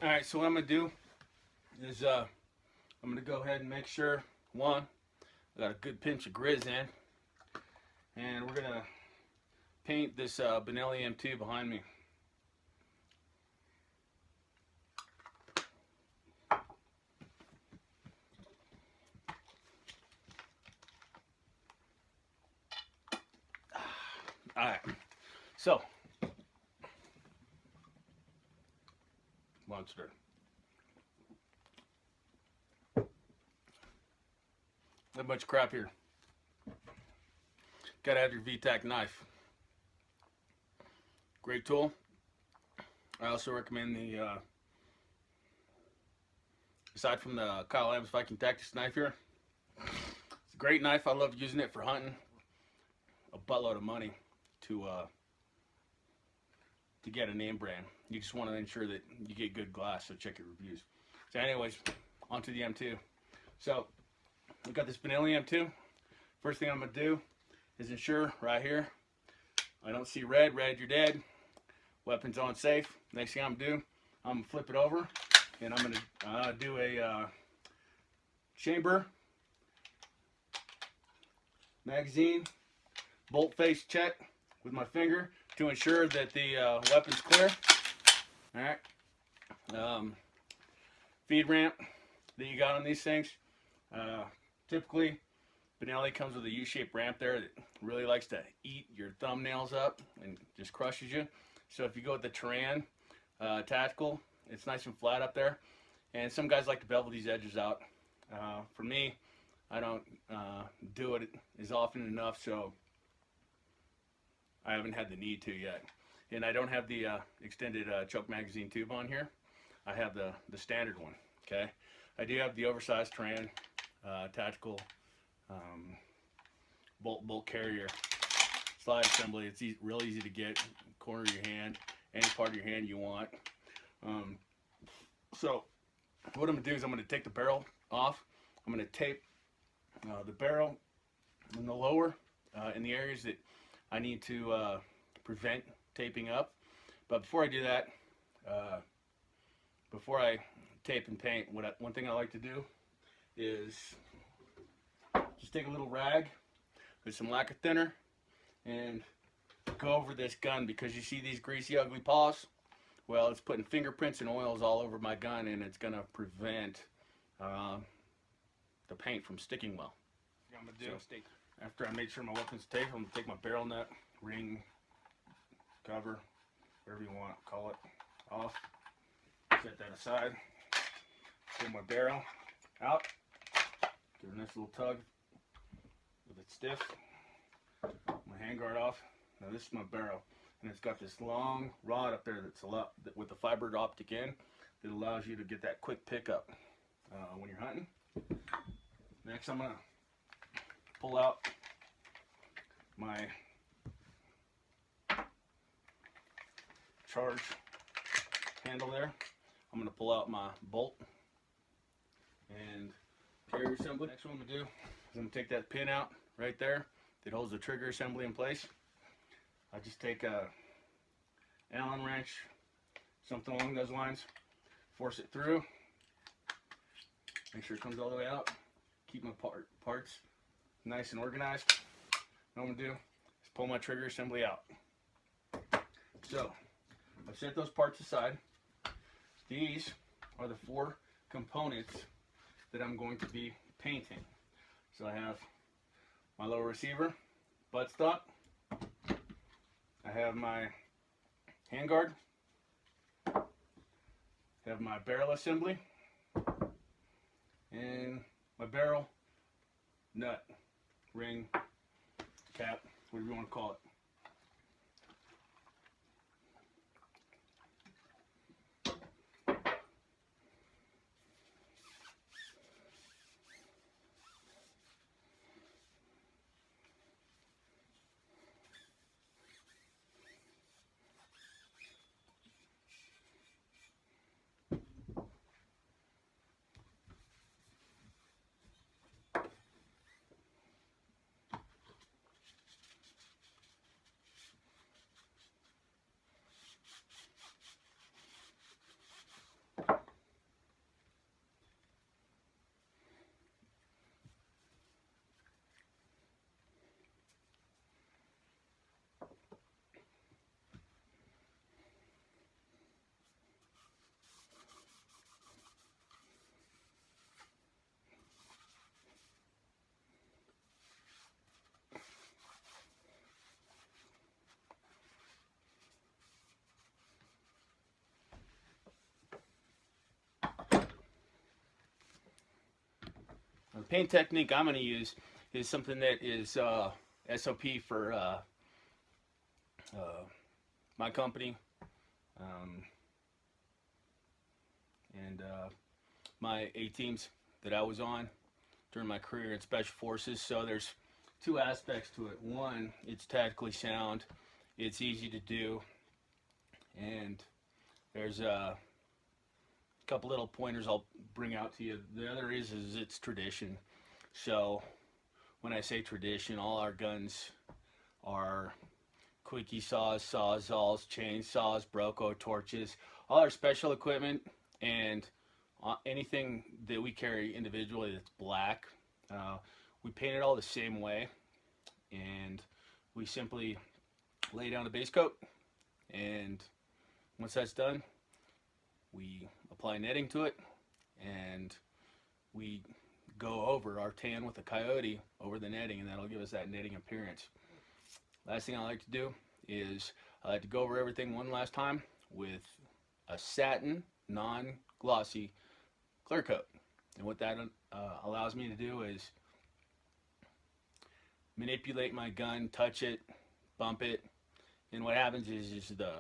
Alright, so what I'm going to do is I'm going to go ahead and make sure, one, I got a good pinch of grizz in, and we're going to paint this Benelli M2 behind me. Alright, so monster. Not much crap here. Gotta have your VTAC knife. Great tool. I also recommend the, aside from the Kyle Adams Viking Tactics knife here, it's a great knife. I love using it for hunting. A buttload of money to get a name brand. You just want to ensure that you get good glass, so check your reviews. So anyways, onto the M2. So we got this Benelli M2. First thing I'm going to do is ensure right here I don't see red. Red, you're dead. Weapons on safe. Next thing I'm going to do, I'm going to flip it over and I'm going to do a chamber, magazine, bolt face check with my finger to ensure that the weapon's clear. Alright. Feed ramp that you got on these things. Typically, Benelli comes with a U-shaped ramp there that really likes to eat your thumbnails up and just crushes you. So if you go with the Terran Tactical, it's nice and flat up there. And some guys like to bevel these edges out. For me, I don't do it as often enough, so I haven't had the need to yet. And I don't have the extended choke magazine tube on here. I have the standard one, okay? I do have the oversized Terran Tactical bolt carrier slide assembly. It's real easy to get, corner of your hand, any part of your hand you want. So what I'm going to do is I'm going to take the barrel off. I'm going to tape the barrel in the lower, in the areas that I need to prevent taping up. But before I do that, before I tape and paint, one thing I like to do is just take a little rag with some lacquer thinner and go over this gun, because you see these greasy, ugly paws? Well, it's putting fingerprints and oils all over my gun, and it's going to prevent the paint from sticking well. What I'm going to do, after I make sure my weapon's taped, I'm going to take my barrel nut, ring, cover, whatever you want to call it, off. Set that aside. Get my barrel out. Give it a nice little tug with it stiff. My handguard off. Now this is my barrel, and it's got this long rod up there that's with the fibered optic in that allows you to get that quick pickup when you're hunting. Next, I'm gonna pull out my charge handle there. I'm gonna pull out my bolt and carrier assembly. Next, what I'm gonna do is I'm gonna take that pin out right there that holds the trigger assembly in place. I just take a Allen wrench, something along those lines, force it through, make sure it comes all the way out, keep my parts nice and organized. What I'm going to do is pull my trigger assembly out. So, I've set those parts aside. These are the 4 components that I'm going to be painting. So I have my lower receiver, buttstock, I have my handguard, have my barrel assembly, and my barrel nut, ring, cap, whatever you want to call it. paint technique I'm going to use is something that is SOP for my company and my A teams that I was on during my career in Special Forces. So there's two aspects to it. One, it's tactically sound, it's easy to do, and there's a couple little pointers I'll bring out to you. The other is it's tradition. So when I say tradition, all our guns are quickie saws, sawzalls, chainsaws, broco, torches, all our special equipment, and anything that we carry individually that's black, we paint it all the same way, and we simply lay down a base coat, and once that's done, we apply netting to it, and we go over our tan with a coyote over the netting, and that'll give us that netting appearance. Last thing I like to do is I like to go over everything one last time with a satin, non-glossy clear coat. And what that allows me to do is manipulate my gun, touch it, bump it, and what happens is the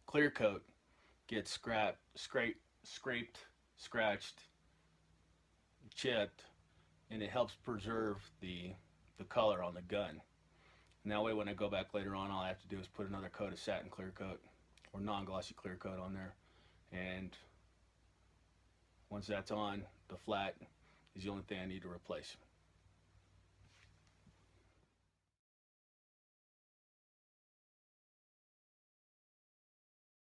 clear coat gets scraped, scratched, chipped, and it helps preserve the color on the gun. And that way when I go back later on, all I have to do is put another coat of satin clear coat or non-glossy clear coat on there, and once that's on, the flat is the only thing I need to replace.